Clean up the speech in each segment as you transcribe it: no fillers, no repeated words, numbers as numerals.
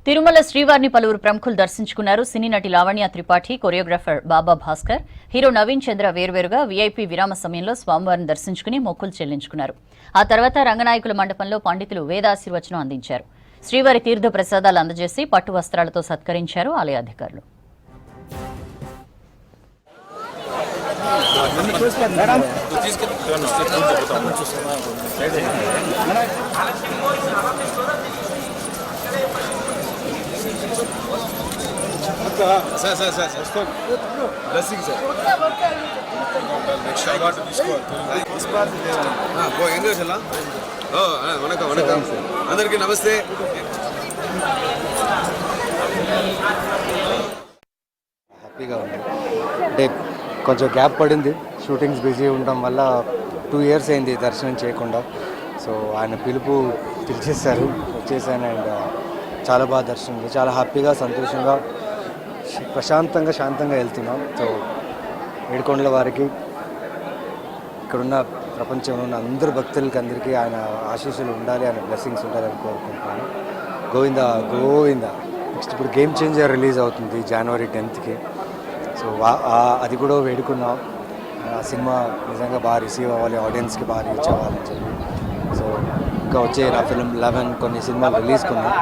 తిరుమల శ్రీవారిని పలువురు ప్రముఖులు దర్శించుకున్నారు. సినీ నటి లావణ్య త్రిపాఠి, కొరియోగ్రాఫర్ బాబా భాస్కర్, హీరో నవీన్ చంద్ర వేర్వేరుగా వీఐపీ విరామ సమయంలో స్వామివారిని దర్శించుకుని మొక్కులు చెల్లించుకున్నారు. ఆ తర్వాత రంగనాయకుల మండపంలో పండితులు వేదాశీర్వచనం అందించారు. శ్రీవారి తీర్థ ప్రసాదాలు అందజేసి పట్టు వస్త్రాలతో సత్కరించారు ఆలయ అధికారులు. అందరికీ నమస్తే. హ్యాపీగా ఉంది. అంటే కొంచెం గ్యాప్ పడింది, షూటింగ్స్ బిజీ ఉండడం వల్ల 2 years అయింది దర్శనం చేయకుండా. సో ఆయన పిలుపు పిలిచేశారు, వచ్చేసాను. అండ్ చాలా బాగా దర్శనం, చాలా హ్యాపీగా, సంతోషంగా, ప్రశాంతంగా, శాంతంగా వెళ్తున్నాం. సో ఏడుకొండల వారికి, ఇక్కడున్న ప్రపంచంలో ఉన్న అందరు భక్తులకి అందరికీ ఆయన ఆశీస్సులు ఉండాలి, ఆయన బ్లెస్సింగ్స్ ఉండాలని కోరుకుంటున్నాను. గోవిందా గోవిందా. నెక్స్ట్ ఇప్పుడు గేమ్ చేంజర్ రిలీజ్ అవుతుంది January 10th. సో అది కూడా వేడుకున్నాం. ఆ సినిమా నిజంగా బాగా రిసీవ్ అవ్వాలి, ఆడియన్స్కి బాగా రీచ్ అవ్వాలని చెప్పి. సో ఇంకా వచ్చే నా ఫిల్మ్ 11 కొన్ని సినిమాలు రిలీజ్ కొన్నాం.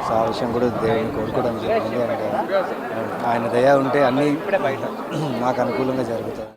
సో ఆ విషయం కూడా దేవుని కోరుకోవడం జరిగింది. అంటే ఆయన దయ ఉంటే అన్నీ నాకు అనుకూలంగా జరుగుతాయి.